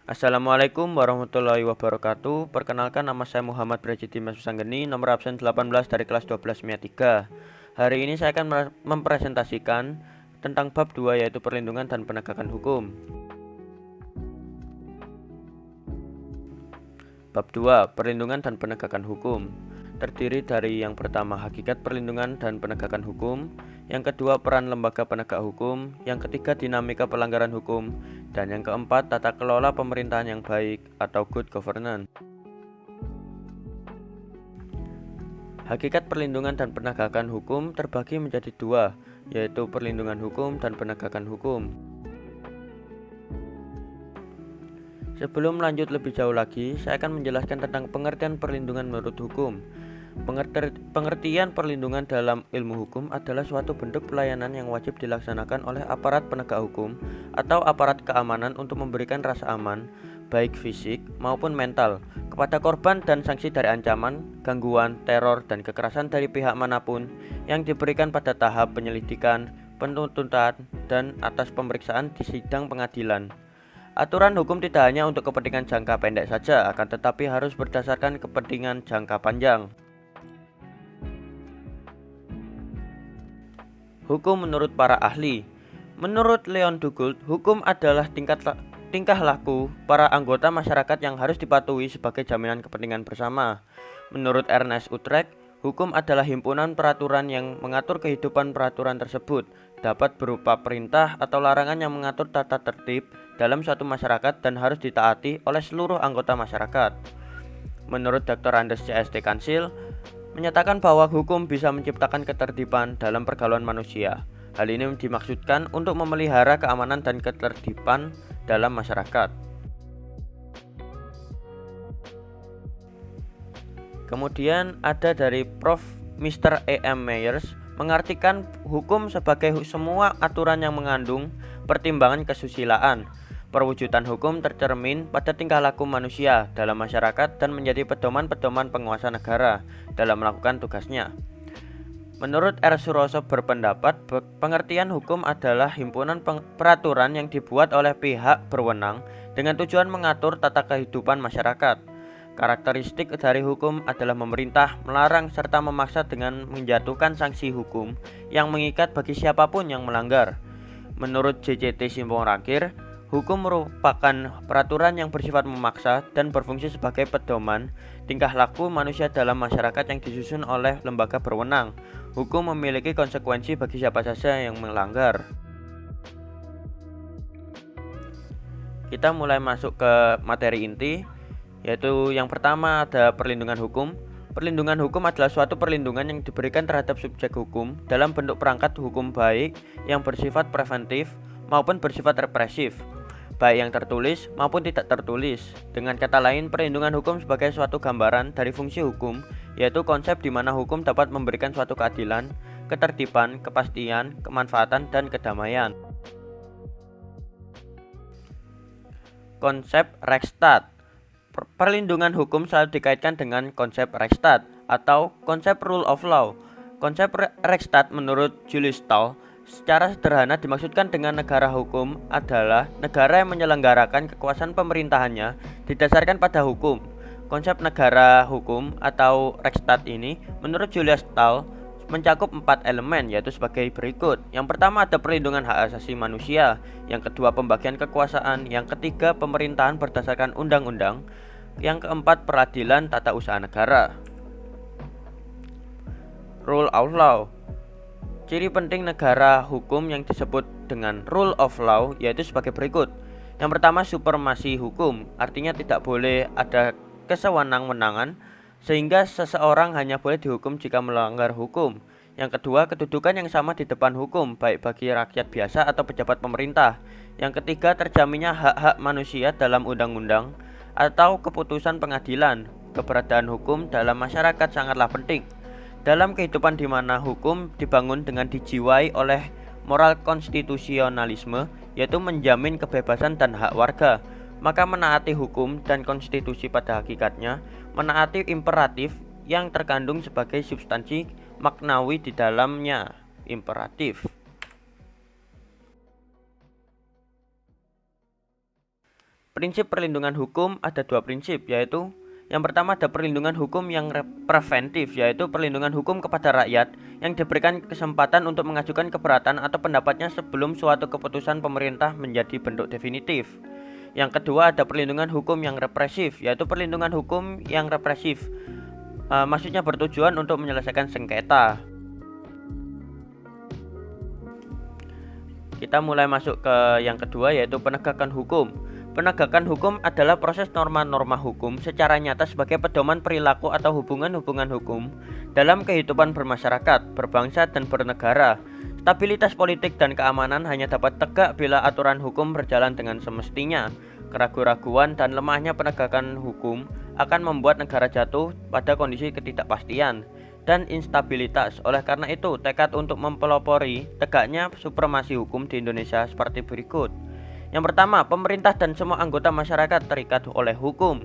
Assalamualaikum warahmatullahi wabarakatuh. Perkenalkan, nama saya Muhammad Brajiti Mas Sanggeni, nomor absen 18 dari kelas 12 MIA 3. Hari ini saya akan mempresentasikan tentang bab 2, yaitu perlindungan dan penegakan hukum. Bab 2, perlindungan dan penegakan hukum, terdiri dari yang pertama, hakikat perlindungan dan penegakan hukum, yang kedua, peran lembaga penegak hukum, yang ketiga, dinamika pelanggaran hukum, dan yang keempat, tata kelola pemerintahan yang baik atau good governance. Hakikat perlindungan dan penegakan hukum terbagi menjadi dua, yaitu perlindungan hukum dan penegakan hukum. Sebelum lanjut lebih jauh lagi, saya akan menjelaskan tentang pengertian perlindungan menurut hukum. Pengertian perlindungan dalam ilmu hukum adalah suatu bentuk pelayanan yang wajib dilaksanakan oleh aparat penegak hukum atau aparat keamanan untuk memberikan rasa aman, baik fisik maupun mental, kepada korban dan sanksi dari ancaman, gangguan, teror, dan kekerasan dari pihak manapun yang diberikan pada tahap penyelidikan, penuntutan, dan atas pemeriksaan di sidang pengadilan. Aturan hukum tidak hanya untuk kepentingan jangka pendek saja, akan tetapi harus berdasarkan kepentingan jangka panjang. Hukum menurut para ahli. Menurut Leon Dugout, hukum adalah tingkah laku para anggota masyarakat yang harus dipatuhi sebagai jaminan kepentingan bersama. Menurut Ernest Utrecht, hukum adalah himpunan peraturan yang mengatur kehidupan. Peraturan tersebut dapat berupa perintah atau larangan yang mengatur tata tertib dalam suatu masyarakat dan harus ditaati oleh seluruh anggota masyarakat. Menurut Dr. Anders C.S.T. Kansil, menyatakan bahwa hukum bisa menciptakan ketertiban dalam pergaulan manusia. Hal ini dimaksudkan untuk memelihara keamanan dan ketertiban dalam masyarakat. Kemudian ada dari Prof. Mr. E.M. Myers, mengartikan hukum sebagai semua aturan yang mengandung pertimbangan kesusilaan. Perwujudan hukum tercermin pada tingkah laku manusia dalam masyarakat dan menjadi pedoman-pedoman penguasa negara dalam melakukan tugasnya. Menurut R. Suroso berpendapat, pengertian hukum adalah himpunan peraturan yang dibuat oleh pihak berwenang dengan tujuan mengatur tata kehidupan masyarakat. Karakteristik dari hukum adalah memerintah, melarang, serta memaksa dengan menjatuhkan sanksi hukum yang mengikat bagi siapapun yang melanggar. Menurut JCT Simpong-Rakir, hukum merupakan peraturan yang bersifat memaksa dan berfungsi sebagai pedoman tingkah laku manusia dalam masyarakat yang disusun oleh lembaga berwenang. Hukum memiliki konsekuensi bagi siapa saja yang melanggar. Kita mulai masuk ke materi inti, yaitu yang pertama ada perlindungan hukum. Perlindungan hukum adalah suatu perlindungan yang diberikan terhadap subjek hukum dalam bentuk perangkat hukum baik yang bersifat preventif maupun bersifat represif, baik yang tertulis maupun tidak tertulis. Dengan kata lain, perlindungan hukum sebagai suatu gambaran dari fungsi hukum, yaitu konsep di mana hukum dapat memberikan suatu keadilan, ketertiban, kepastian, kemanfaatan, dan kedamaian. Konsep Rechtsstaat. Perlindungan hukum selalu dikaitkan dengan konsep Rechtsstaat atau konsep rule of law. Konsep Rechtsstaat menurut Julius Stahl secara sederhana dimaksudkan dengan negara hukum adalah negara yang menyelenggarakan kekuasaan pemerintahannya didasarkan pada hukum. Konsep negara hukum atau Rechtsstaat ini menurut Julius Stahl mencakup 4 elemen, yaitu sebagai berikut. Yang pertama ada perlindungan hak asasi manusia, yang kedua pembagian kekuasaan, yang ketiga pemerintahan berdasarkan undang-undang, yang keempat peradilan tata usaha negara. Rule of law. Ciri penting negara hukum yang disebut dengan rule of law yaitu sebagai berikut. Yang pertama, supremasi hukum, artinya tidak boleh ada kesewenang-wenangan sehingga seseorang hanya boleh dihukum jika melanggar hukum. Yang kedua, kedudukan yang sama di depan hukum, baik bagi rakyat biasa atau pejabat pemerintah. Yang ketiga, terjaminnya hak-hak manusia dalam undang-undang atau keputusan pengadilan. Keberadaan hukum dalam masyarakat sangatlah penting dalam kehidupan di mana hukum dibangun dengan dijiwai oleh moral konstitusionalisme, yaitu menjamin kebebasan dan hak warga. Maka menaati hukum dan konstitusi pada hakikatnya menaati imperatif yang terkandung sebagai substansi maknawi di dalamnya. Imperatif. Prinsip perlindungan hukum ada dua prinsip, yaitu yang pertama ada perlindungan hukum yang preventif, yaitu perlindungan hukum kepada rakyat yang diberikan kesempatan untuk mengajukan keberatan atau pendapatnya sebelum suatu keputusan pemerintah menjadi bentuk definitif. Yang kedua ada perlindungan hukum yang represif, yaitu perlindungan hukum yang represif. Maksudnya bertujuan untuk menyelesaikan sengketa. Kita mulai masuk ke yang kedua, yaitu penegakan hukum. Penegakan hukum adalah proses norma-norma hukum secara nyata sebagai pedoman perilaku atau hubungan-hubungan hukum dalam kehidupan bermasyarakat, berbangsa, dan bernegara. Stabilitas politik dan keamanan hanya dapat tegak bila aturan hukum berjalan dengan semestinya. Keraguan-raguan dan lemahnya penegakan hukum akan membuat negara jatuh pada kondisi ketidakpastian dan instabilitas. Oleh karena itu, tekad untuk mempelopori tegaknya supremasi hukum di Indonesia seperti berikut. Yang pertama, pemerintah dan semua anggota masyarakat terikat oleh hukum.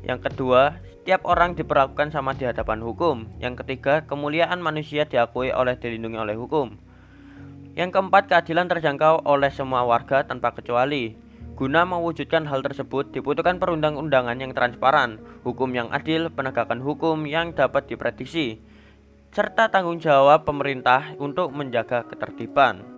Yang kedua, setiap orang diperlakukan sama di hadapan hukum. Yang ketiga, kemuliaan manusia diakui oleh dilindungi oleh hukum. Yang keempat, keadilan terjangkau oleh semua warga tanpa kecuali. Guna mewujudkan hal tersebut, dibutuhkan perundang-undangan yang transparan, hukum yang adil, penegakan hukum yang dapat diprediksi, serta tanggung jawab pemerintah untuk menjaga ketertiban.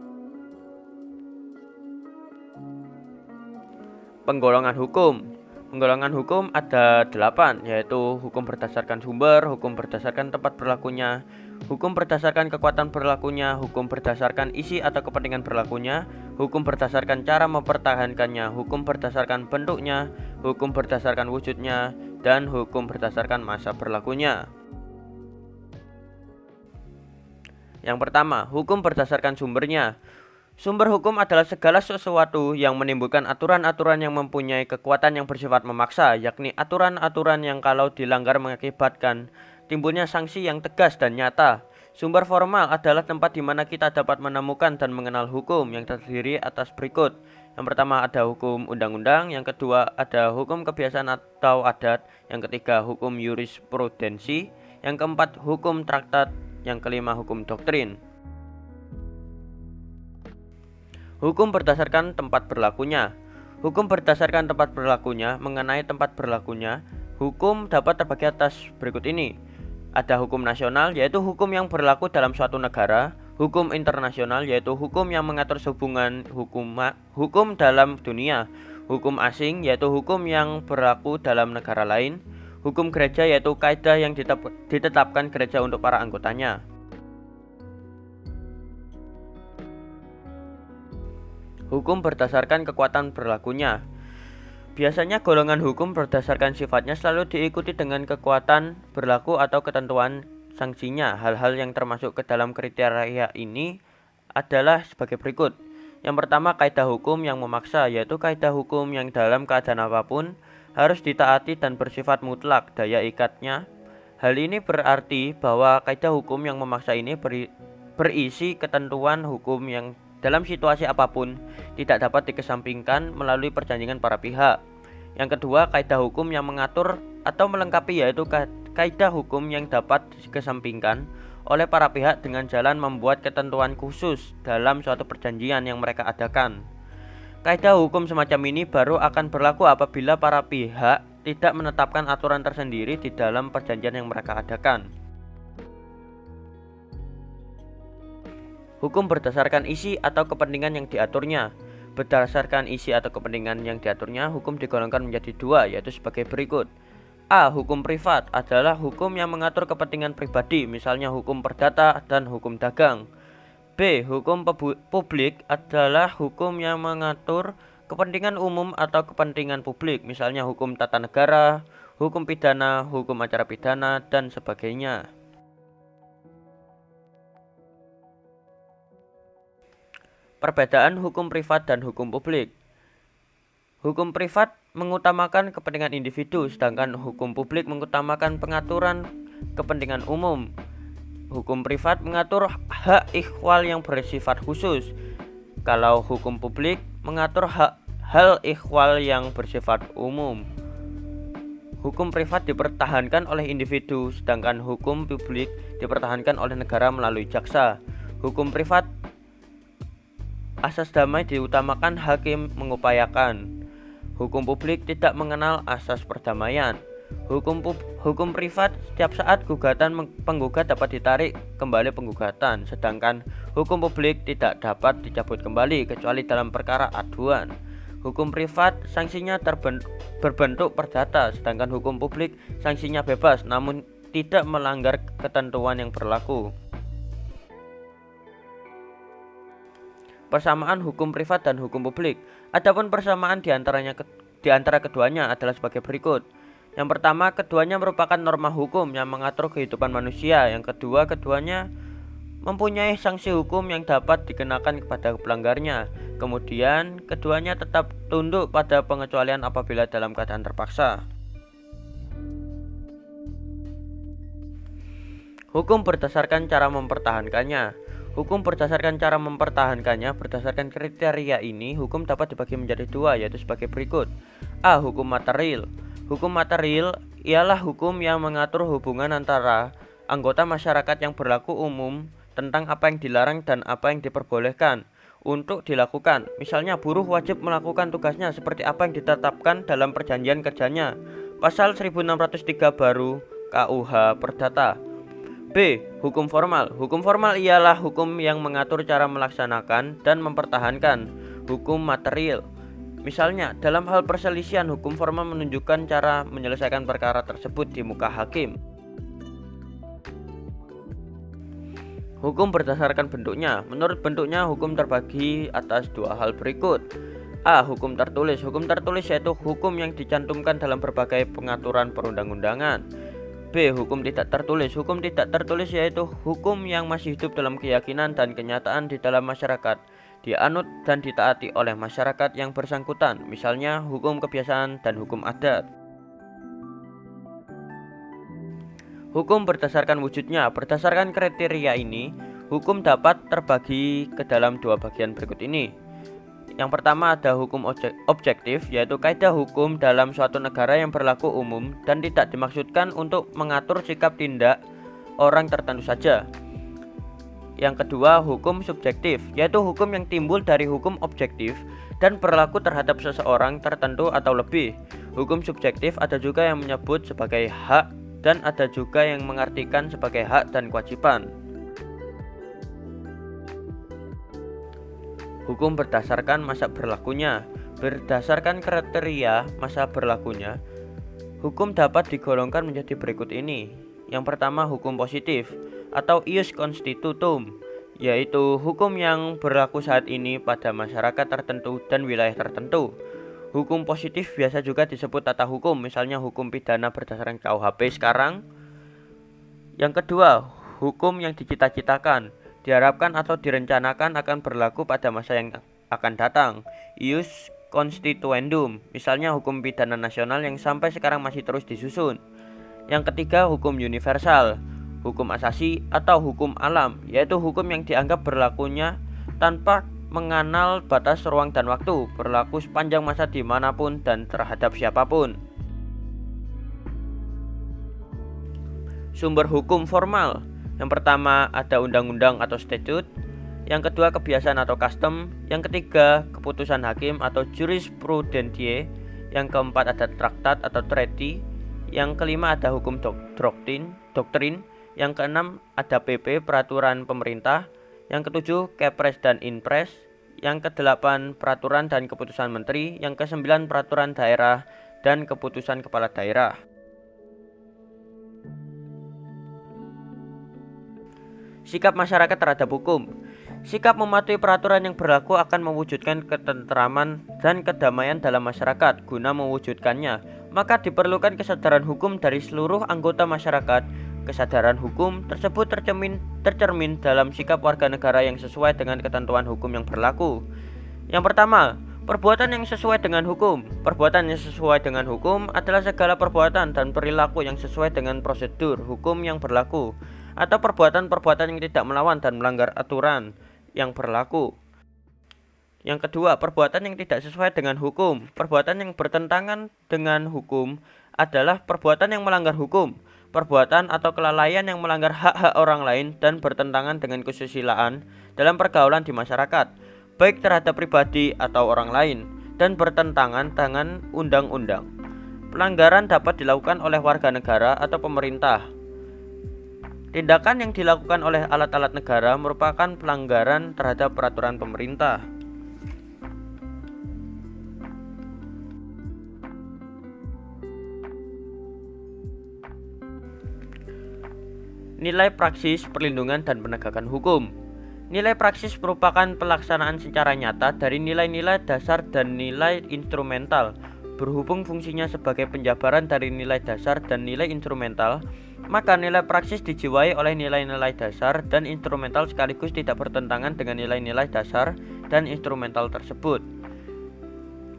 Penggolongan hukum. Penggolongan hukum ada 8, yaitu hukum berdasarkan sumber, hukum berdasarkan tempat berlakunya, hukum berdasarkan kekuatan berlakunya, hukum berdasarkan isi atau kepentingan berlakunya, hukum berdasarkan cara mempertahankannya, hukum berdasarkan bentuknya, hukum berdasarkan wujudnya, dan hukum berdasarkan masa berlakunya. Yang pertama, hukum berdasarkan sumbernya. Sumber hukum adalah segala sesuatu yang menimbulkan aturan-aturan yang mempunyai kekuatan yang bersifat memaksa, yakni aturan-aturan yang kalau dilanggar mengakibatkan timbulnya sanksi yang tegas dan nyata. Sumber formal adalah tempat di mana kita dapat menemukan dan mengenal hukum yang terdiri atas berikut. Yang pertama ada hukum undang-undang, yang kedua ada hukum kebiasaan atau adat, yang ketiga hukum jurisprudensi, yang keempat hukum traktat, yang kelima hukum doktrin. Hukum berdasarkan tempat berlakunya. Hukum berdasarkan tempat berlakunya. Mengenai tempat berlakunya, hukum dapat terbagi atas berikut ini. Ada hukum nasional, yaitu hukum yang berlaku dalam suatu negara. Hukum internasional, yaitu hukum yang mengatur hubungan hukum dalam dunia. Hukum asing, yaitu hukum yang berlaku dalam negara lain. Hukum gereja, yaitu kaidah yang ditetapkan gereja untuk para anggotanya. Hukum berdasarkan kekuatan berlakunya. Biasanya golongan hukum berdasarkan sifatnya selalu diikuti dengan kekuatan berlaku atau ketentuan sanksinya. Hal-hal yang termasuk ke dalam kriteria ini adalah sebagai berikut. Yang pertama, kaidah hukum yang memaksa, yaitu kaidah hukum yang dalam keadaan apapun harus ditaati dan bersifat mutlak daya ikatnya. Hal ini berarti bahwa kaidah hukum yang memaksa ini berisi ketentuan hukum yang dalam situasi apapun tidak dapat dikesampingkan melalui perjanjian para pihak. Yang kedua, kaidah hukum yang mengatur atau melengkapi, yaitu kaidah hukum yang dapat dikesampingkan oleh para pihak dengan jalan membuat ketentuan khusus dalam suatu perjanjian yang mereka adakan. Kaidah hukum semacam ini baru akan berlaku apabila para pihak tidak menetapkan aturan tersendiri di dalam perjanjian yang mereka adakan. Hukum berdasarkan isi atau kepentingan yang diaturnya. Berdasarkan isi atau kepentingan yang diaturnya, hukum digolongkan menjadi dua, yaitu sebagai berikut. A. Hukum privat adalah hukum yang mengatur kepentingan pribadi, misalnya hukum perdata dan hukum dagang. B. Hukum publik adalah hukum yang mengatur kepentingan umum atau kepentingan publik, misalnya hukum tata negara, hukum pidana, hukum acara pidana, dan sebagainya. Perbedaan hukum privat dan hukum publik. Hukum privat mengutamakan kepentingan individu, sedangkan hukum publik mengutamakan pengaturan kepentingan umum. Hukum privat mengatur hak ikhwal yang bersifat khusus, kalau hukum publik mengatur hal ikhwal yang bersifat umum. Hukum privat dipertahankan oleh individu, sedangkan hukum publik dipertahankan oleh negara melalui jaksa. Hukum privat asas damai diutamakan, hakim mengupayakan. Hukum publik tidak mengenal asas perdamaian. Hukum privat, setiap saat gugatan penggugat dapat ditarik kembali penggugatan, sedangkan hukum publik tidak dapat dicabut kembali kecuali dalam perkara aduan. Hukum privat sanksinya berbentuk perdata, sedangkan hukum publik sanksinya bebas namun tidak melanggar ketentuan yang berlaku. Persamaan hukum privat dan hukum publik. Adapun persamaan di antara keduanya adalah sebagai berikut. Yang pertama, keduanya merupakan norma hukum yang mengatur kehidupan manusia. Yang kedua, keduanya mempunyai sanksi hukum yang dapat dikenakan kepada pelanggarnya. Kemudian, keduanya tetap tunduk pada pengecualian apabila dalam keadaan terpaksa. Hukum berdasarkan cara mempertahankannya. Hukum berdasarkan cara mempertahankannya. Berdasarkan kriteria ini, hukum dapat dibagi menjadi dua, yaitu sebagai berikut. A. Hukum material. Hukum material ialah hukum yang mengatur hubungan antara anggota masyarakat yang berlaku umum tentang apa yang dilarang dan apa yang diperbolehkan untuk dilakukan. Misalnya, buruh wajib melakukan tugasnya seperti apa yang ditetapkan dalam perjanjian kerjanya. Pasal 1603 baru KUH Perdata. B. Hukum formal. Hukum formal ialah hukum yang mengatur cara melaksanakan dan mempertahankan hukum material. Misalnya, dalam hal perselisihan, hukum formal menunjukkan cara menyelesaikan perkara tersebut di muka hakim. Hukum berdasarkan bentuknya. Menurut bentuknya, hukum terbagi atas dua hal berikut. A. Hukum tertulis. Hukum tertulis yaitu hukum yang dicantumkan dalam berbagai pengaturan perundang-undangan. B. Hukum tidak tertulis. Hukum tidak tertulis yaitu hukum yang masih hidup dalam keyakinan dan kenyataan di dalam masyarakat, dianut dan ditaati oleh masyarakat yang bersangkutan, misalnya hukum kebiasaan dan hukum adat. Hukum berdasarkan wujudnya. Berdasarkan kriteria ini, hukum dapat terbagi ke dalam dua bagian berikut ini. Yang pertama ada hukum objektif, yaitu kaidah hukum dalam suatu negara yang berlaku umum dan tidak dimaksudkan untuk mengatur sikap tindak orang tertentu saja. Yang kedua, hukum subjektif, yaitu hukum yang timbul dari hukum objektif dan berlaku terhadap seseorang tertentu atau lebih. Hukum subjektif ada juga yang menyebut sebagai hak dan ada juga yang mengartikan sebagai hak dan kewajiban. Hukum berdasarkan masa berlakunya. Berdasarkan kriteria masa berlakunya, hukum dapat digolongkan menjadi berikut ini. Yang pertama, hukum positif atau ius constitutum, yaitu hukum yang berlaku saat ini pada masyarakat tertentu dan wilayah tertentu. Hukum positif biasa juga disebut tata hukum, misalnya hukum pidana berdasarkan KUHP sekarang. Yang kedua, hukum yang dicita-citakan, diharapkan atau direncanakan akan berlaku pada masa yang akan datang. Ius constituendum, misalnya hukum pidana nasional yang sampai sekarang masih terus disusun. Yang ketiga, hukum universal, hukum asasi atau hukum alam, yaitu hukum yang dianggap berlakunya tanpa mengenal batas ruang dan waktu, berlaku sepanjang masa dimanapun dan terhadap siapapun. Sumber hukum formal. Yang pertama ada undang-undang atau statute, yang kedua kebiasaan atau custom, yang ketiga keputusan hakim atau jurisprudentie, yang keempat ada traktat atau treaty, yang kelima ada hukum doktrin, yang keenam ada PP peraturan pemerintah, yang ketujuh kepres dan inpres, yang kedelapan peraturan dan keputusan menteri, yang kesembilan peraturan daerah dan keputusan kepala daerah. Sikap masyarakat terhadap hukum. Sikap mematuhi peraturan yang berlaku akan mewujudkan ketentraman dan kedamaian dalam masyarakat. Guna mewujudkannya, maka diperlukan kesadaran hukum dari seluruh anggota masyarakat. Kesadaran hukum tersebut tercermin dalam sikap warga negara yang sesuai dengan ketentuan hukum yang berlaku. Yang pertama, perbuatan yang sesuai dengan hukum. Perbuatan yang sesuai dengan hukum adalah segala perbuatan dan perilaku yang sesuai dengan prosedur hukum yang berlaku, atau perbuatan-perbuatan yang tidak melawan dan melanggar aturan yang berlaku. Yang kedua, perbuatan yang tidak sesuai dengan hukum. Perbuatan yang bertentangan dengan hukum adalah perbuatan yang melanggar hukum, perbuatan atau kelalaian yang melanggar hak-hak orang lain dan bertentangan dengan kesusilaan dalam pergaulan di masyarakat, baik terhadap pribadi atau orang lain. dan bertentangan dengan undang-undang. Pelanggaran dapat dilakukan oleh warga negara atau pemerintah. Tindakan yang dilakukan oleh alat-alat negara merupakan pelanggaran terhadap peraturan pemerintah. Nilai praksis perlindungan dan penegakan hukum. Nilai praksis merupakan pelaksanaan secara nyata dari nilai-nilai dasar dan nilai instrumental. Berhubung fungsinya sebagai penjabaran dari nilai dasar dan nilai instrumental, maka nilai praksis dijiwai oleh nilai-nilai dasar dan instrumental sekaligus tidak bertentangan dengan nilai-nilai dasar dan instrumental tersebut.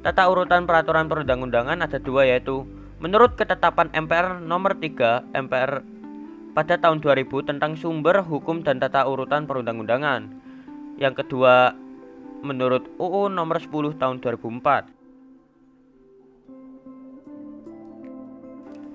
Tata urutan peraturan perundang-undangan ada dua, yaitu menurut ketetapan MPR nomor 3 MPR pada tahun 2000 tentang sumber hukum dan tata urutan perundang-undangan. Yang kedua, menurut UU nomor 10 tahun 2004.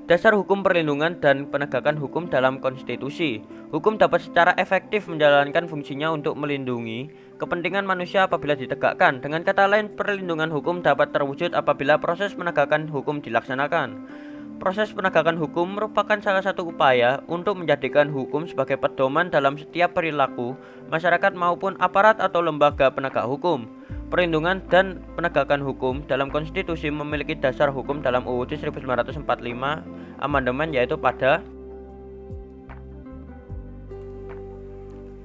Dasar hukum perlindungan dan penegakan hukum dalam konstitusi. Hukum dapat secara efektif menjalankan fungsinya untuk melindungi kepentingan manusia apabila ditegakkan. Dengan kata lain, perlindungan hukum dapat terwujud apabila proses penegakan hukum dilaksanakan. Proses penegakan hukum merupakan salah satu upaya untuk menjadikan hukum sebagai pedoman dalam setiap perilaku masyarakat maupun aparat atau lembaga penegak hukum. Perlindungan dan penegakan hukum dalam konstitusi memiliki dasar hukum dalam UUD 1945 amandemen, yaitu pada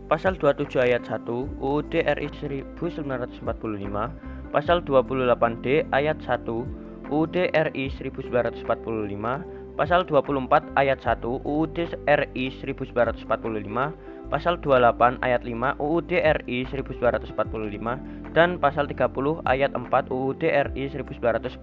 Pasal 27 ayat 1 UUD RI 1945, Pasal 28D ayat 1 UUD RI 1945, Pasal 24 ayat 1 UUD RI 1945, Pasal 28 ayat 5 UUD RI 1945, dan Pasal 30 ayat 4 UUD RI 1945.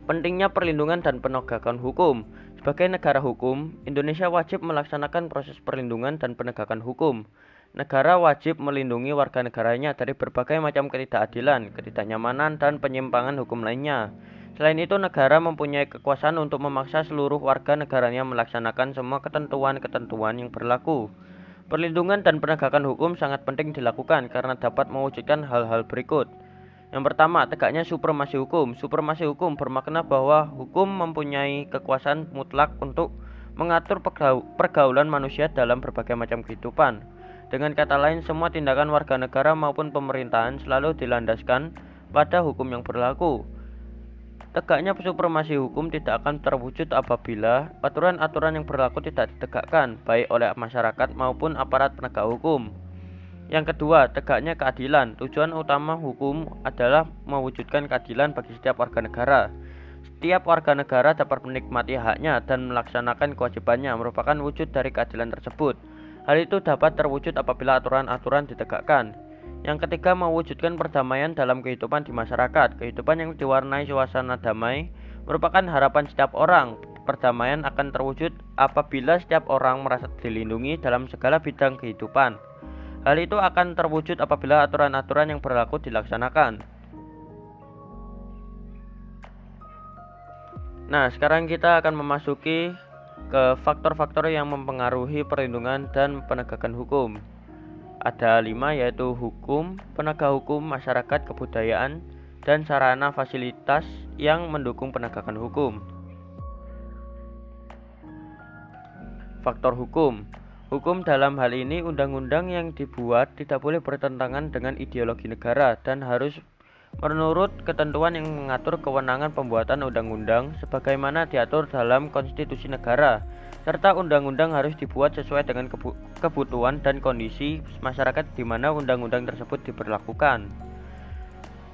Pentingnya perlindungan dan penegakan hukum. Sebagai negara hukum, Indonesia wajib melaksanakan proses perlindungan dan penegakan hukum. Negara wajib melindungi warga negaranya dari berbagai macam ketidakadilan, ketidaknyamanan, dan penyimpangan hukum lainnya. Selain itu, negara mempunyai kekuasaan untuk memaksa seluruh warga negaranya melaksanakan semua ketentuan-ketentuan yang berlaku. Perlindungan dan penegakan hukum sangat penting dilakukan karena dapat mewujudkan hal-hal berikut. Yang pertama, tegaknya supremasi hukum. Supremasi hukum bermakna bahwa hukum mempunyai kekuasaan mutlak untuk mengatur pergaulan manusia dalam berbagai macam kehidupan. Dengan kata lain, semua tindakan warga negara maupun pemerintahan selalu dilandaskan pada hukum yang berlaku. Tegaknya supremasi hukum tidak akan terwujud apabila aturan-aturan yang berlaku tidak ditegakkan, baik oleh masyarakat maupun aparat penegak hukum. Yang kedua, tegaknya keadilan. Tujuan utama hukum adalah mewujudkan keadilan bagi setiap warga negara. Setiap warga negara dapat menikmati haknya dan melaksanakan kewajibannya merupakan wujud dari keadilan tersebut. Hal itu dapat terwujud apabila aturan-aturan ditegakkan. Yang ketiga, mewujudkan perdamaian dalam kehidupan di masyarakat. Kehidupan yang diwarnai suasana damai merupakan harapan setiap orang. Perdamaian akan terwujud apabila setiap orang merasa dilindungi dalam segala bidang kehidupan. Hal itu akan terwujud apabila aturan-aturan yang berlaku dilaksanakan. Nah, sekarang kita akan memasuki ke faktor-faktor yang mempengaruhi perlindungan dan penegakan hukum. Ada 5, yaitu hukum, penegak hukum, masyarakat, kebudayaan, dan sarana fasilitas yang mendukung penegakan hukum. Faktor hukum. Hukum dalam hal ini undang-undang yang dibuat tidak boleh bertentangan dengan ideologi negara dan harus menurut ketentuan yang mengatur kewenangan pembuatan undang-undang sebagaimana diatur dalam konstitusi negara, serta undang-undang harus dibuat sesuai dengan kebutuhan dan kondisi masyarakat di mana undang-undang tersebut diberlakukan.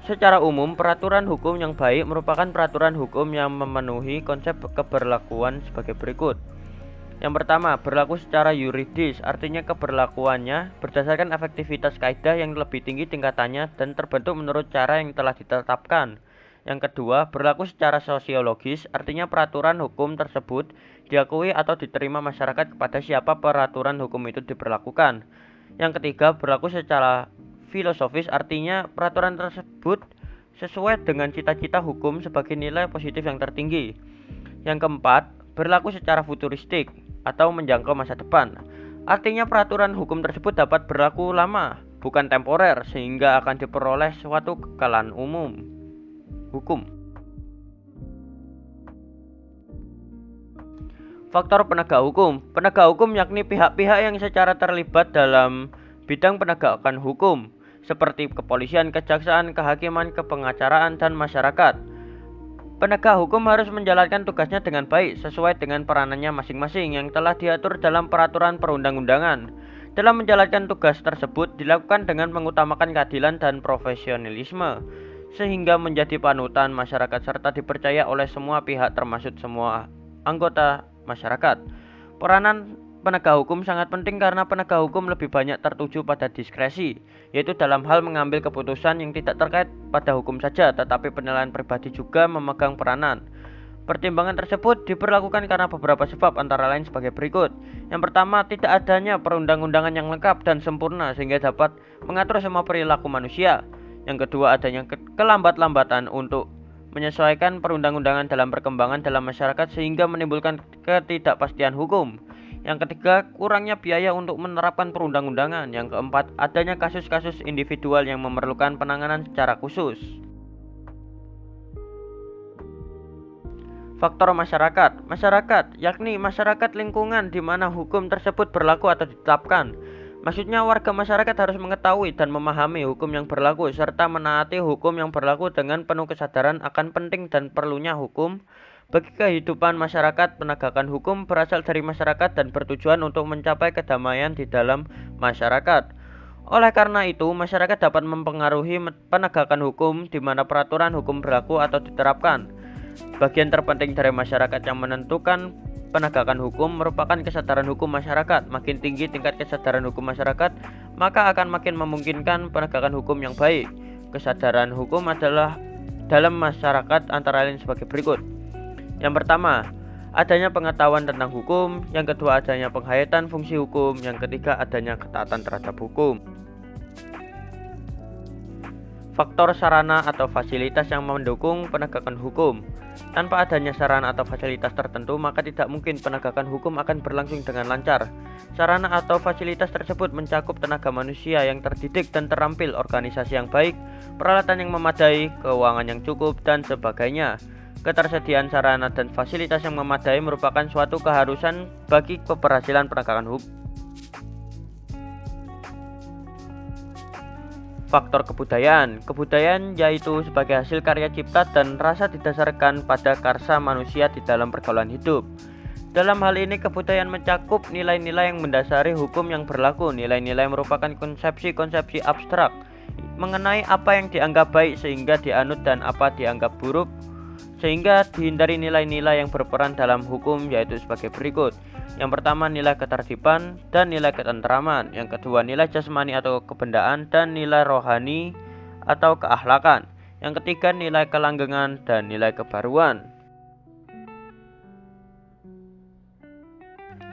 Secara umum, peraturan hukum yang baik merupakan peraturan hukum yang memenuhi konsep keberlakuan sebagai berikut. Yang pertama, berlaku secara yuridis, artinya keberlakuannya berdasarkan efektivitas kaidah yang lebih tinggi tingkatannya dan terbentuk menurut cara yang telah ditetapkan. Yang kedua, berlaku secara sosiologis, artinya peraturan hukum tersebut diakui atau diterima masyarakat kepada siapa peraturan hukum itu diberlakukan. Yang ketiga, berlaku secara filosofis, artinya peraturan tersebut sesuai dengan cita-cita hukum sebagai nilai positif yang tertinggi. Yang keempat, berlaku secara futuristik atau menjangkau masa depan. Artinya peraturan hukum tersebut dapat berlaku lama, bukan temporer, sehingga akan diperoleh suatu kekalahan umum hukum. Faktor penegak hukum. Penegak hukum yakni pihak-pihak yang secara terlibat dalam bidang penegakan hukum, seperti kepolisian, kejaksaan, kehakiman, kepengacaraan, dan masyarakat. Penegak hukum harus menjalankan tugasnya dengan baik sesuai dengan peranannya masing-masing yang telah diatur dalam peraturan perundang-undangan. Dalam menjalankan tugas tersebut dilakukan dengan mengutamakan keadilan dan profesionalisme, sehingga menjadi panutan masyarakat serta dipercaya oleh semua pihak termasuk semua anggota masyarakat. Peranan penegak hukum sangat penting karena penegak hukum lebih banyak tertuju pada diskresi, yaitu dalam hal mengambil keputusan yang tidak terkait pada hukum saja, tetapi penilaian pribadi juga memegang peranan. Pertimbangan tersebut diberlakukan karena beberapa sebab, antara lain sebagai berikut. Yang pertama, tidak adanya perundang-undangan yang lengkap dan sempurna sehingga dapat mengatur semua perilaku manusia. Yang kedua, adanya kelambat-lambatan untuk menyesuaikan perundang-undangan dalam perkembangan dalam masyarakat sehingga menimbulkan ketidakpastian hukum. Yang ketiga, kurangnya biaya untuk menerapkan perundang-undangan. Yang keempat, adanya kasus-kasus individual yang memerlukan penanganan secara khusus. Faktor masyarakat. Masyarakat yakni masyarakat lingkungan di mana hukum tersebut berlaku atau ditetapkan. Maksudnya warga masyarakat harus mengetahui dan memahami hukum yang berlaku serta menaati hukum yang berlaku dengan penuh kesadaran akan penting dan perlunya hukum bagi kehidupan masyarakat. Penegakan hukum berasal dari masyarakat dan bertujuan untuk mencapai kedamaian di dalam masyarakat. Oleh karena itu, masyarakat dapat mempengaruhi penegakan hukum di mana peraturan hukum berlaku atau diterapkan. Bagian terpenting dari masyarakat yang menentukan penegakan hukum merupakan kesadaran hukum masyarakat. Makin tinggi tingkat kesadaran hukum masyarakat, maka akan makin memungkinkan penegakan hukum yang baik. Kesadaran hukum adalah dalam masyarakat antara lain sebagai berikut. Yang pertama, adanya pengetahuan tentang hukum. Yang kedua, adanya penghayatan fungsi hukum. Yang ketiga, adanya ketaatan terhadap hukum. Faktor sarana atau fasilitas yang mendukung penegakan hukum. Tanpa adanya sarana atau fasilitas tertentu, maka tidak mungkin penegakan hukum akan berlangsung dengan lancar. Sarana atau fasilitas tersebut mencakup tenaga manusia yang terdidik dan terampil, organisasi yang baik, peralatan yang memadai, keuangan yang cukup, dan sebagainya. Ketersediaan sarana dan fasilitas yang memadai merupakan suatu keharusan bagi keberhasilan penegakan hukum. Faktor kebudayaan. Kebudayaan yaitu sebagai hasil karya cipta dan rasa didasarkan pada karsa manusia di dalam pergaulan hidup. Dalam hal ini, kebudayaan mencakup nilai-nilai yang mendasari hukum yang berlaku. Nilai-nilai merupakan konsepsi-konsepsi abstrak mengenai apa yang dianggap baik sehingga dianut dan apa dianggap buruk, sehingga dihindari nilai-nilai yang berperan dalam hukum, yaitu sebagai berikut. Yang pertama, nilai ketertiban dan nilai ketentraman. Yang kedua, nilai jasmani atau kebendaan dan nilai rohani atau keakhlakan. Yang ketiga, nilai kelanggengan dan nilai kebaruan.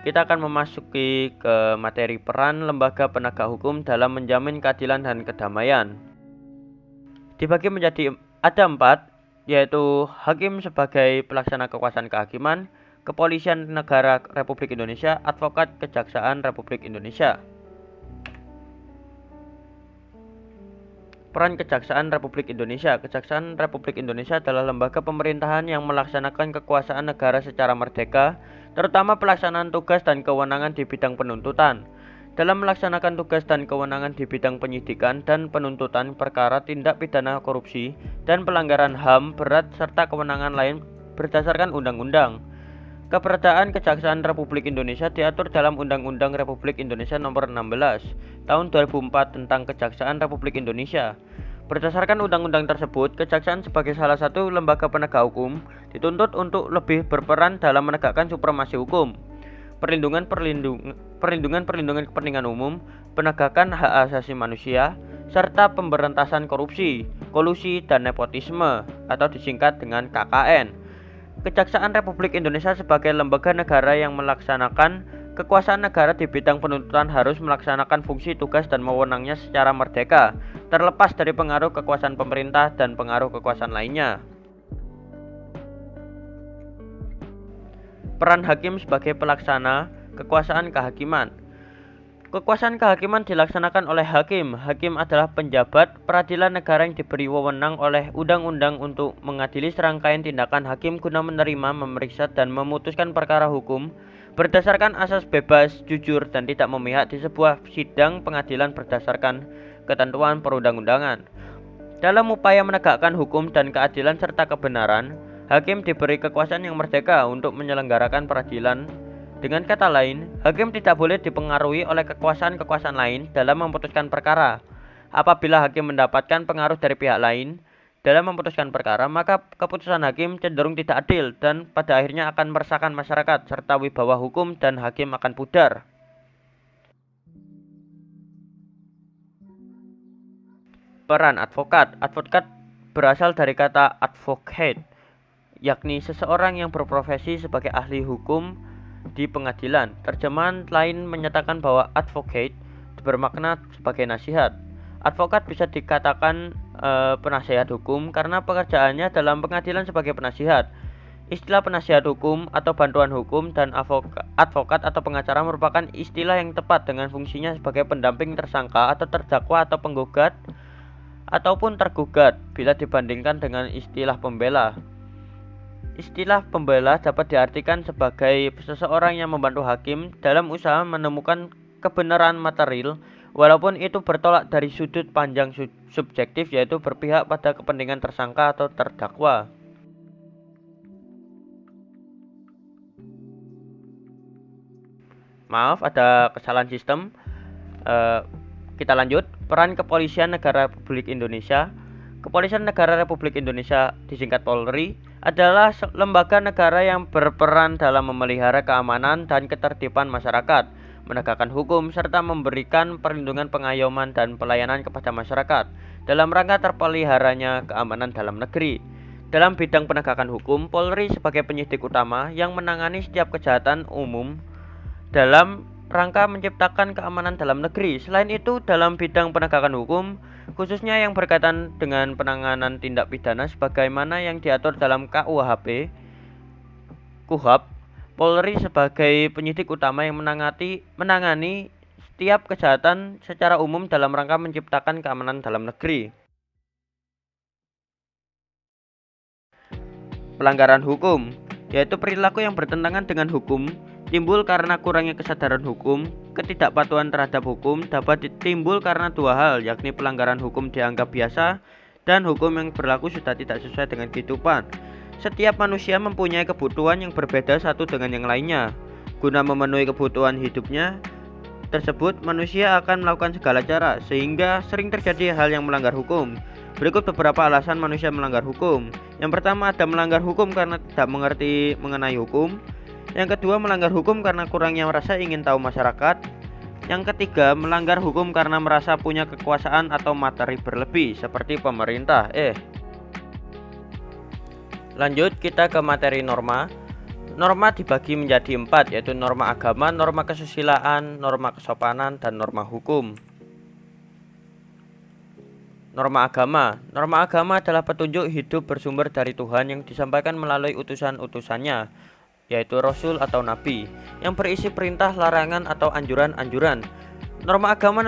Kita akan memasuki ke materi peran lembaga penegak hukum dalam menjamin keadilan dan kedamaian. Dibagi menjadi ada 4, yaitu hakim sebagai pelaksana kekuasaan kehakiman, Kepolisian Negara Republik Indonesia, Advokat Kejaksaan Republik Indonesia. Peran Kejaksaan Republik Indonesia. Kejaksaan Republik Indonesia adalah lembaga pemerintahan yang melaksanakan kekuasaan negara secara merdeka, terutama pelaksanaan tugas dan kewenangan di bidang penuntutan. Dalam melaksanakan tugas dan kewenangan di bidang penyidikan dan penuntutan perkara tindak pidana korupsi dan pelanggaran HAM berat serta kewenangan lain berdasarkan undang-undang. Keberadaan Kejaksaan Republik Indonesia diatur dalam Undang-Undang Republik Indonesia Nomor 16 Tahun 2004 tentang Kejaksaan Republik Indonesia. Berdasarkan undang-undang tersebut, kejaksaan sebagai salah satu lembaga penegak hukum dituntut untuk lebih berperan dalam menegakkan supremasi hukum, perlindungan kepentingan umum, penegakan hak asasi manusia, serta pemberantasan korupsi, kolusi, dan nepotisme atau disingkat dengan KKN. Kejaksaan Republik Indonesia sebagai lembaga negara yang melaksanakan kekuasaan negara di bidang penuntutan harus melaksanakan fungsi, tugas, dan wewenangnya secara merdeka, terlepas dari pengaruh kekuasaan pemerintah dan pengaruh kekuasaan lainnya. Peran hakim sebagai pelaksana kekuasaan kehakiman. Kekuasaan kehakiman dilaksanakan oleh hakim. Hakim adalah penjabat peradilan negara yang diberi wewenang oleh undang-undang untuk mengadili serangkaian tindakan hakim guna menerima, memeriksa, dan memutuskan perkara hukum berdasarkan asas bebas, jujur, dan tidak memihak di sebuah sidang pengadilan berdasarkan ketentuan perundang-undangan. Dalam upaya menegakkan hukum dan keadilan serta kebenaran, hakim diberi kekuasaan yang merdeka untuk menyelenggarakan peradilan. Dengan kata lain, hakim tidak boleh dipengaruhi oleh kekuasaan-kekuasaan lain dalam memutuskan perkara. Apabila hakim mendapatkan pengaruh dari pihak lain dalam memutuskan perkara, maka keputusan hakim cenderung tidak adil dan pada akhirnya akan meresahkan masyarakat, serta wibawa hukum dan hakim akan pudar. Peran advokat. Advokat berasal dari kata advocate, yakni seseorang yang berprofesi sebagai ahli hukum di pengadilan. Terjemahan lain menyatakan bahwa advocate bermakna sebagai nasihat. Advokat bisa dikatakan penasihat hukum karena pekerjaannya dalam pengadilan sebagai penasihat. Istilah penasihat hukum atau bantuan hukum dan advokat atau pengacara merupakan istilah yang tepat dengan fungsinya sebagai pendamping tersangka atau terdakwa atau penggugat ataupun tergugat bila dibandingkan dengan istilah pembela. Istilah pembela dapat diartikan sebagai seseorang yang membantu hakim dalam usaha menemukan kebenaran material, walaupun itu bertolak dari sudut pandang subjektif, yaitu berpihak pada kepentingan tersangka atau terdakwa. Maaf, ada kesalahan sistem. Kita lanjut. Peran Kepolisian Negara Republik Indonesia. Kepolisian Negara Republik Indonesia, disingkat Polri, adalah lembaga negara yang berperan dalam memelihara keamanan dan ketertiban masyarakat, menegakkan hukum, serta memberikan perlindungan, pengayoman, dan pelayanan kepada masyarakat dalam rangka terpeliharanya keamanan dalam negeri. Dalam bidang penegakan hukum, Polri sebagai penyidik utama yang menangani setiap kejahatan umum dalam rangka menciptakan keamanan dalam negeri. Selain itu, dalam bidang penegakan hukum, khususnya yang berkaitan dengan penanganan tindak pidana sebagaimana yang diatur dalam KUHP, Polri sebagai penyidik utama yang menangani setiap kejahatan secara umum dalam rangka menciptakan keamanan dalam negeri. Pelanggaran hukum, yaitu perilaku yang bertentangan dengan hukum, timbul karena kurangnya kesadaran hukum. Ketidakpatuhan terhadap hukum dapat timbul karena dua hal, yakni pelanggaran hukum dianggap biasa dan hukum yang berlaku sudah tidak sesuai dengan kehidupan. Setiap manusia mempunyai kebutuhan yang berbeda satu dengan yang lainnya. Guna memenuhi kebutuhan hidupnya tersebut, manusia akan melakukan segala cara, sehingga sering terjadi hal yang melanggar hukum. Berikut beberapa alasan manusia melanggar hukum. Yang pertama, ada melanggar hukum karena tidak mengerti mengenai hukum. Yang kedua, melanggar hukum karena kurangnya rasa ingin tahu masyarakat. Yang ketiga, melanggar hukum karena merasa punya kekuasaan atau materi berlebih seperti pemerintah. Lanjut kita ke materi norma. Norma dibagi menjadi 4, yaitu norma agama, norma kesusilaan, norma kesopanan, dan norma hukum. Norma agama. Norma agama adalah petunjuk hidup bersumber dari Tuhan yang disampaikan melalui utusan-utusannya, yaitu Rasul atau Nabi, yang berisi perintah, larangan, atau anjuran-anjuran. Norma agama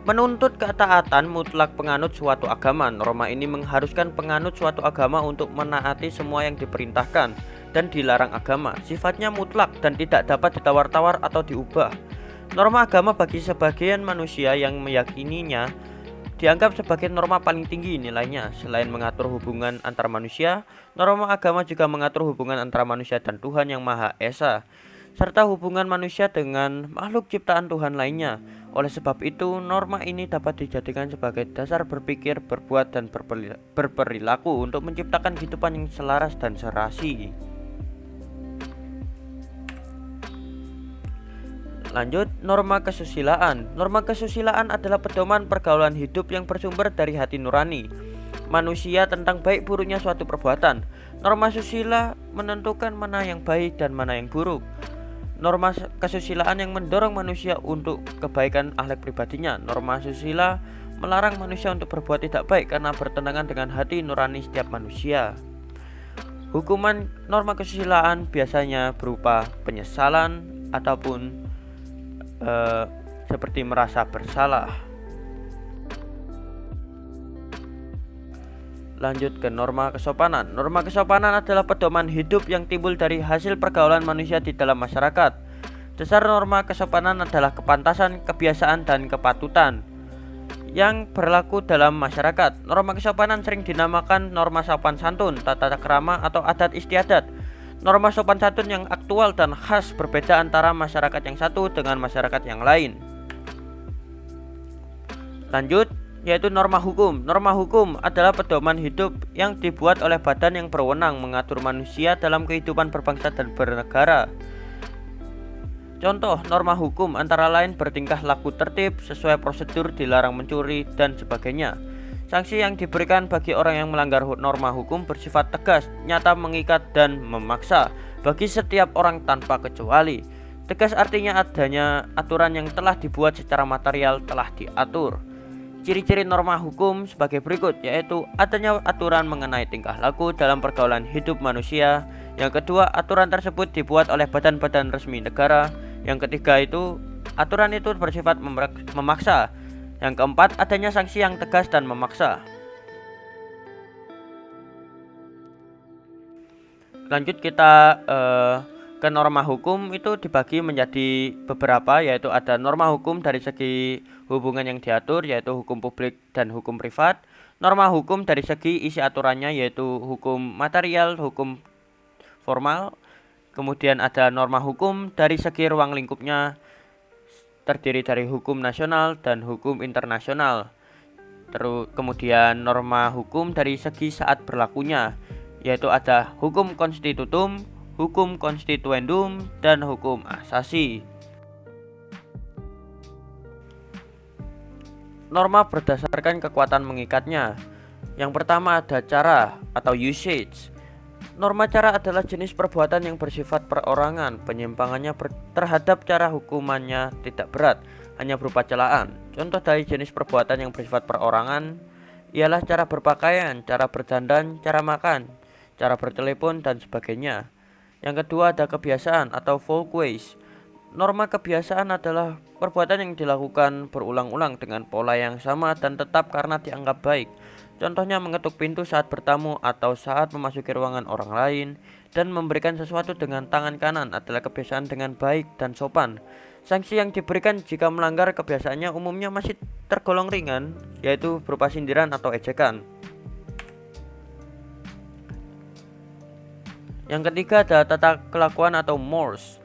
menuntut ketaatan mutlak penganut suatu agama. Norma ini mengharuskan penganut suatu agama untuk menaati semua yang diperintahkan dan dilarang agama. Sifatnya mutlak dan tidak dapat ditawar-tawar atau diubah. Norma agama bagi sebagian manusia yang meyakininya dianggap sebagai norma paling tinggi nilainya. Selain mengatur hubungan antar manusia, norma agama juga mengatur hubungan antara manusia dan Tuhan yang Maha Esa, serta hubungan manusia dengan makhluk ciptaan Tuhan lainnya. Oleh sebab itu, norma ini dapat dijadikan sebagai dasar berpikir, berbuat, dan berperilaku untuk menciptakan kehidupan yang selaras dan serasi. Lanjut, norma kesusilaan. Norma kesusilaan adalah pedoman pergaulan hidup yang bersumber dari hati nurani manusia tentang baik buruknya suatu perbuatan. Norma susila menentukan mana yang baik dan mana yang buruk. Norma kesusilaan yang mendorong manusia untuk kebaikan akhlak pribadinya. Norma susila melarang manusia untuk berbuat tidak baik karena bertentangan dengan hati nurani setiap manusia. Hukuman norma kesusilaan biasanya berupa penyesalan ataupun seperti merasa bersalah. Lanjut ke norma kesopanan. Norma kesopanan adalah pedoman hidup yang timbul dari hasil pergaulan manusia di dalam masyarakat. Dasar norma kesopanan adalah kepantasan, kebiasaan, dan kepatutan yang berlaku dalam masyarakat. Norma kesopanan sering dinamakan norma sopan santun, tata krama, atau adat istiadat. Norma sopan santun yang aktual dan khas berbeda antara masyarakat yang satu dengan masyarakat yang lain. Lanjut, yaitu norma hukum. Norma hukum adalah pedoman hidup yang dibuat oleh badan yang berwenang mengatur manusia dalam kehidupan berbangsa dan bernegara. Contoh norma hukum antara lain bertingkah laku tertib, sesuai prosedur, dilarang mencuri, dan sebagainya. Sanksi yang diberikan bagi orang yang melanggar norma hukum bersifat tegas, nyata, mengikat, dan memaksa bagi setiap orang tanpa kecuali. Tegas artinya adanya aturan yang telah dibuat secara material telah diatur. Ciri-ciri norma hukum sebagai berikut, yaitu adanya aturan mengenai tingkah laku dalam pergaulan hidup manusia. Yang kedua, aturan tersebut dibuat oleh badan-badan resmi negara. Yang ketiga itu, aturan itu bersifat memaksa. Yang keempat, adanya sanksi yang tegas dan memaksa. Lanjut kita ke norma hukum itu dibagi menjadi beberapa, yaitu ada norma hukum dari segi hubungan yang diatur, yaitu hukum publik dan hukum privat. Norma hukum dari segi isi aturannya, yaitu hukum material, hukum formal. Kemudian ada norma hukum dari segi ruang lingkupnya, terdiri dari hukum nasional dan hukum internasional. Kemudian norma hukum dari segi saat berlakunya, yaitu ada hukum konstitutum, hukum konstituendum, dan hukum asasi. Norma berdasarkan kekuatan mengikatnya. Yang pertama ada cara atau usage. Norma cara adalah jenis perbuatan yang bersifat perorangan. Penyimpangannya terhadap cara hukumannya tidak berat, hanya berupa celaan. Contoh dari jenis perbuatan yang bersifat perorangan ialah cara berpakaian, cara berdandan, cara makan, cara bertelepon, dan sebagainya. Yang kedua ada kebiasaan atau folkways. Norma kebiasaan adalah perbuatan yang dilakukan berulang-ulang dengan pola yang sama dan tetap karena dianggap baik. Contohnya mengetuk pintu saat bertamu atau saat memasuki ruangan orang lain, dan memberikan sesuatu dengan tangan kanan adalah kebiasaan dengan baik dan sopan. Sanksi yang diberikan jika melanggar kebiasaannya umumnya masih tergolong ringan, yaitu berupa sindiran atau ejekan. Yang ketiga ada tata kelakuan atau mores.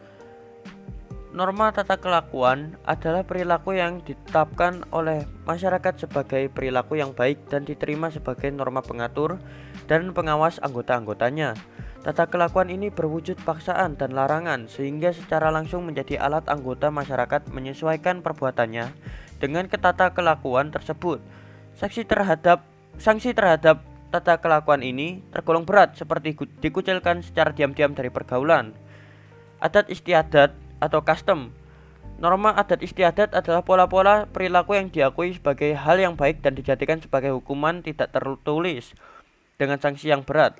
Norma tata kelakuan adalah perilaku yang ditetapkan oleh masyarakat sebagai perilaku yang baik dan diterima sebagai norma pengatur dan pengawas anggota-anggotanya. Tata kelakuan ini berwujud paksaan dan larangan sehingga secara langsung menjadi alat anggota masyarakat menyesuaikan perbuatannya dengan ketata kelakuan tersebut. Sanksi terhadap tata kelakuan ini tergolong berat, seperti dikucilkan secara diam-diam dari pergaulan. Adat istiadat atau custom. Norma adat istiadat adalah pola-pola perilaku yang diakui sebagai hal yang baik dan dijadikan sebagai hukuman tidak tertulis dengan sanksi yang berat.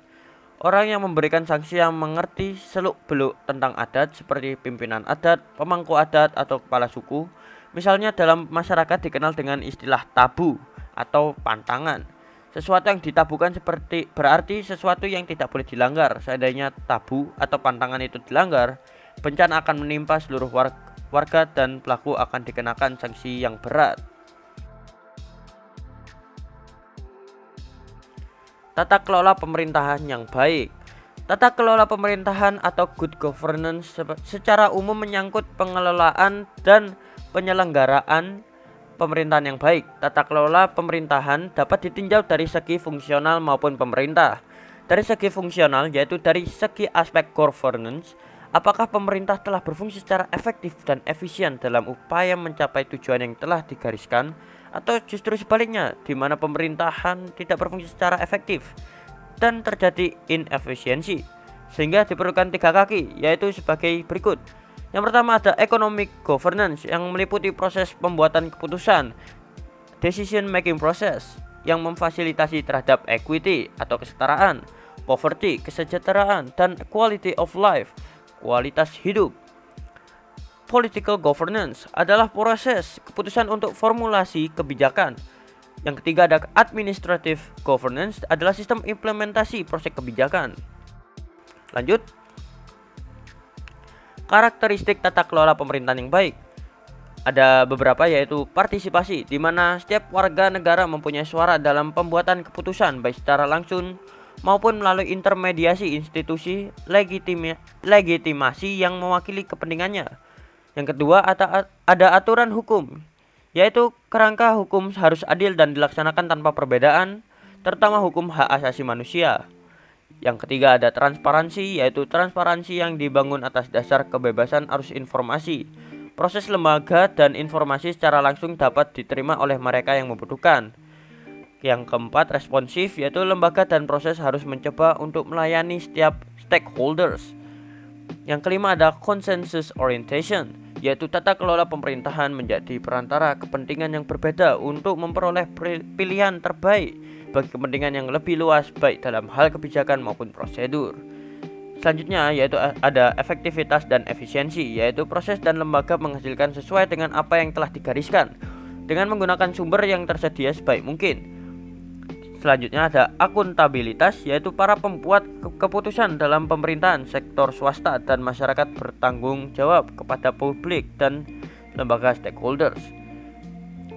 Orang yang memberikan sanksi yang mengerti seluk-beluk tentang adat seperti pimpinan adat, pemangku adat, atau kepala suku. Misalnya dalam masyarakat dikenal dengan istilah tabu atau pantangan. Sesuatu yang ditabukan berarti sesuatu yang tidak boleh dilanggar. Seandainya tabu atau pantangan itu dilanggar, bencana akan menimpa seluruh warga dan pelaku akan dikenakan sanksi yang berat. Tata kelola pemerintahan yang baik. Tata kelola pemerintahan atau good governance secara umum menyangkut pengelolaan dan penyelenggaraan pemerintahan yang baik. Tata kelola pemerintahan dapat ditinjau dari segi fungsional maupun pemerintah. Dari segi fungsional, yaitu dari segi aspek governance, apakah pemerintah telah berfungsi secara efektif dan efisien dalam upaya mencapai tujuan yang telah digariskan, atau justru sebaliknya, di mana pemerintahan tidak berfungsi secara efektif dan terjadi inefisiensi, sehingga diperlukan 3 kaki, yaitu sebagai berikut. Yang pertama ada economic governance yang meliputi proses pembuatan keputusan, decision making process, yang memfasilitasi terhadap equity atau kesetaraan, poverty, kesejahteraan, dan quality of life, kualitas hidup. political governance adalah proses keputusan untuk formulasi kebijakan. Yang ketiga ada administrative governance adalah sistem implementasi proses kebijakan. Lanjut. Karakteristik tata kelola pemerintahan yang baik. Ada beberapa, yaitu partisipasi, di mana setiap warga negara mempunyai suara dalam pembuatan keputusan baik secara langsung maupun melalui intermediasi institusi legitimasi yang mewakili kepentingannya. Yang kedua ada aturan hukum, yaitu kerangka hukum harus adil dan dilaksanakan tanpa perbedaan, terutama hukum hak asasi manusia. Yang ketiga ada transparansi, yaitu transparansi yang dibangun atas dasar kebebasan arus informasi. Proses lembaga dan informasi secara langsung dapat diterima oleh mereka yang membutuhkan. Yang keempat responsif, yaitu lembaga dan proses harus mencoba untuk melayani setiap stakeholders. Yang kelima ada consensus orientation, yaitu tata kelola pemerintahan menjadi perantara kepentingan yang berbeda untuk memperoleh pilihan terbaik bagi kepentingan yang lebih luas baik dalam hal kebijakan maupun prosedur. Selanjutnya yaitu ada efektivitas dan efisiensi, yaitu proses dan lembaga menghasilkan sesuai dengan apa yang telah digariskan dengan menggunakan sumber yang tersedia sebaik mungkin. Selanjutnya ada akuntabilitas, yaitu para pembuat keputusan dalam pemerintahan, sektor swasta dan masyarakat bertanggung jawab kepada publik dan lembaga stakeholders.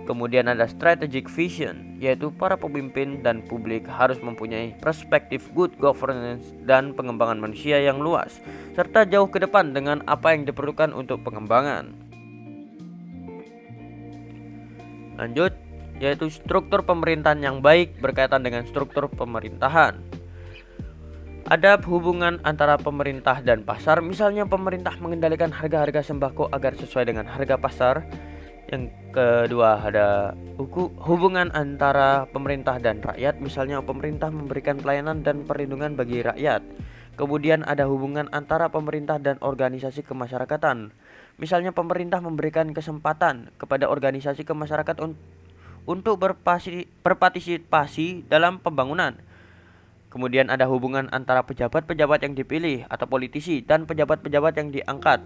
Kemudian ada strategic vision, yaitu para pemimpin dan publik harus mempunyai perspektif good governance dan pengembangan manusia yang luas, serta jauh ke depan dengan apa yang diperlukan untuk pengembangan. Lanjut, yaitu struktur pemerintahan yang baik berkaitan dengan struktur pemerintahan. Ada hubungan antara pemerintah dan pasar, misalnya pemerintah mengendalikan harga-harga sembako agar sesuai dengan harga pasar. Yang kedua ada hubungan antara pemerintah dan rakyat, misalnya pemerintah memberikan pelayanan dan perlindungan bagi rakyat. Kemudian ada hubungan antara pemerintah dan organisasi kemasyarakatan, misalnya pemerintah memberikan kesempatan kepada organisasi kemasyarakatan untuk berpartisipasi dalam pembangunan. Kemudian ada hubungan antara pejabat-pejabat yang dipilih atau politisi dan pejabat-pejabat yang diangkat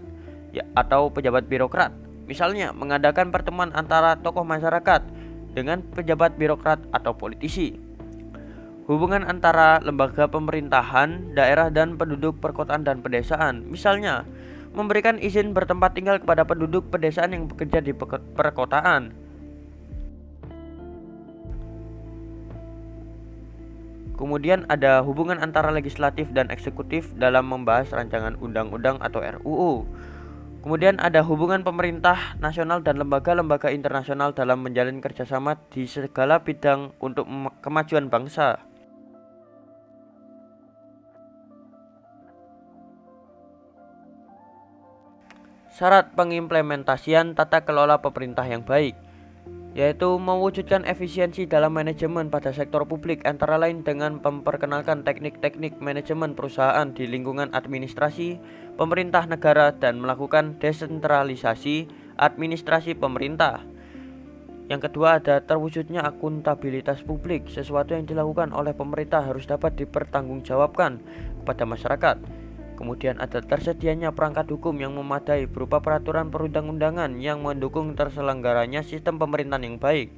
atau pejabat birokrat. Misalnya mengadakan pertemuan antara tokoh masyarakat dengan pejabat birokrat atau politisi. Hubungan antara lembaga pemerintahan, daerah dan penduduk perkotaan dan pedesaan. Misalnya memberikan izin bertempat tinggal kepada penduduk pedesaan yang bekerja di perkotaan. Kemudian ada hubungan antara legislatif dan eksekutif dalam membahas rancangan undang-undang atau RUU. Kemudian ada hubungan pemerintah nasional dan lembaga-lembaga internasional dalam menjalin kerjasama di segala bidang untuk kemajuan bangsa. Syarat pengimplementasian tata kelola pemerintah yang baik, yaitu mewujudkan efisiensi dalam manajemen pada sektor publik, antara lain dengan memperkenalkan teknik-teknik manajemen perusahaan di lingkungan administrasi pemerintah negara dan melakukan desentralisasi administrasi pemerintah. Yang kedua ada terwujudnya akuntabilitas publik, sesuatu yang dilakukan oleh pemerintah harus dapat dipertanggungjawabkan kepada masyarakat. Kemudian ada tersedianya perangkat hukum yang memadai berupa peraturan perundang-undangan yang mendukung terselenggaranya sistem pemerintahan yang baik.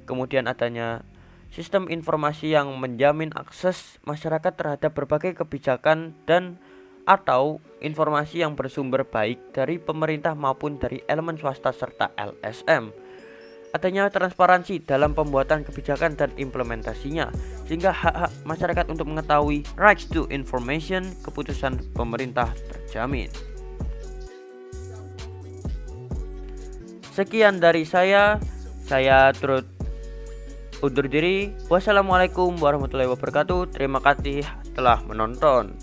Kemudian adanya sistem informasi yang menjamin akses masyarakat terhadap berbagai kebijakan dan atau informasi yang bersumber baik dari pemerintah maupun dari elemen swasta serta LSM. Adanya transparansi dalam pembuatan kebijakan dan implementasinya, sehingga hak-hak masyarakat untuk mengetahui rights to information keputusan pemerintah terjamin. Sekian dari saya turut undur diri. Wassalamualaikum warahmatullahi wabarakatuh. Terima kasih telah menonton.